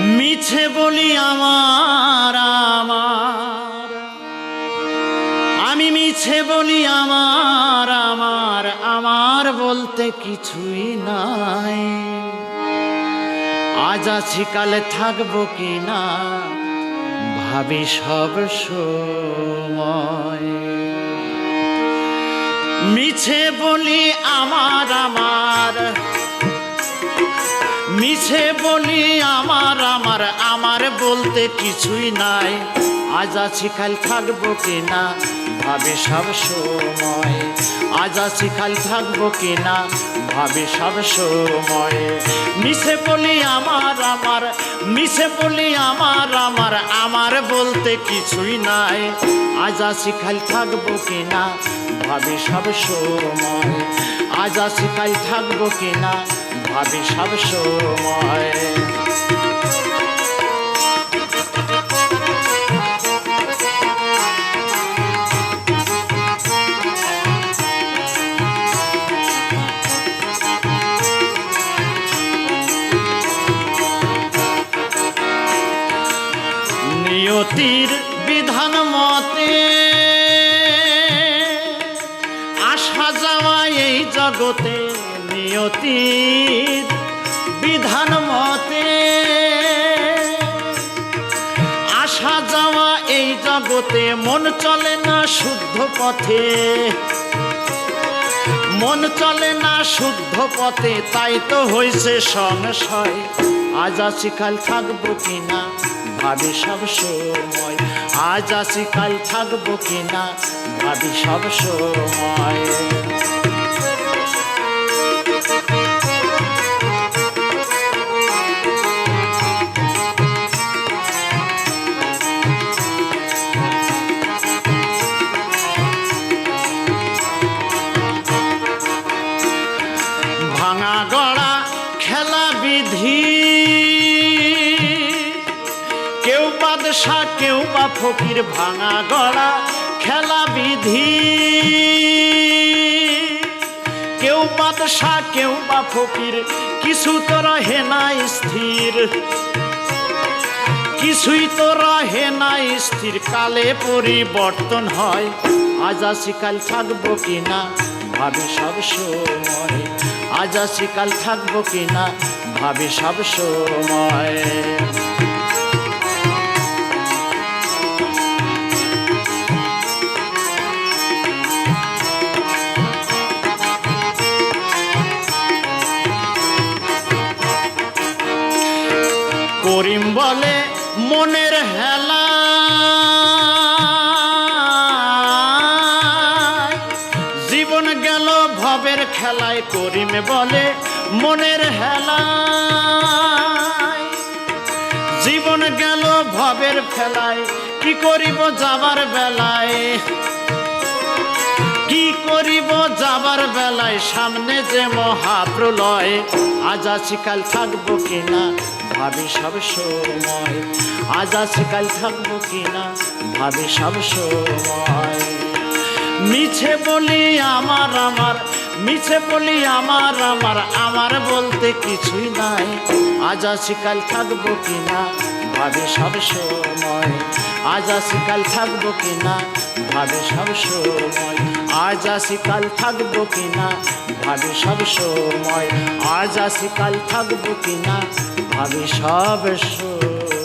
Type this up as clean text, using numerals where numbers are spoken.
মিছে বলি আমার আমি মিছে বলি আমার বলতে কিছুই নাই। আজ আছি কালে থাকবো কি না ভাবি সব সময়। মিছে বলি আমার মিছে বলি আমার বলতে কিছুই নাই। আজ আছি কাল থাকবো কিনা ভাবে সব সময়। আজ আছি কাল থাকবো কিনা ভাবে সব সময়। মিছে বলি আমার মিছে বলি আমার বলতে কিছুই নাই। আজ আছি কাল থাকবো কিনা ভাবে সব সময়। আজ আছি কাল থাকবো কিনা ভাবি সব সময়। নিয়তির বিধান মতে আসা যাওয়া এই জগতে। নিয়তির বিধান মতে আসা যাওয়া এই জগতে। মন চলে না শুদ্ধ পথে, মন চলে না শুদ্ধ পথে, তাই তো হয়েছে সংশয়। আজ আছি কাল থাকবো কিনা ভাবি সব সময়। আজ আছি কাল থাকবো কিনা ভাবি সব সময়। ভাঙা গড়া খেলা বিধি, কেউ বাদশা কেউ বা ফকির। ভাঙা গড়া খেলা বিধি, কেউ বাদশা কেউ বা ফকির। কিছু তো রহে না স্থির, কিছুই তো রহে না স্থির। কালে পরিবর্তন হয়। আজ আছি কাল থাকবো কিনা ভাবি সব সময়। আজ আছি কাল থাকবো কিনা ভাবি সব সময়। করিম বলে মনের হেলা, জীবন গেল ভবের খেলায়। করিম বলে মনের হেলা, জীবন গেল ভবের খেলায়। কি করিব যাবার বেলায়, কি করিব যাবার বেলায়, সামনে যে মহাপ্রলয়। আজ আছি কাল থাকবো কিনা ভাবি সব সময়। আজ আছি কাল থাকবো কিনা ভাবি সব সময়। মিছে বলি আমার মিছে বলি আমার বলতে কিছুই নাই। আজ আছি কাল থাকবো কিনা ভাবি সব সময়। আজ আছি কাল থাকবো কিনা ভাবি সব সময়। আজ আছি কাল থাকবো কিনা ভাবি সব সময়। আজ আছি কাল থাকবো কিনা ভাবি সব সময়।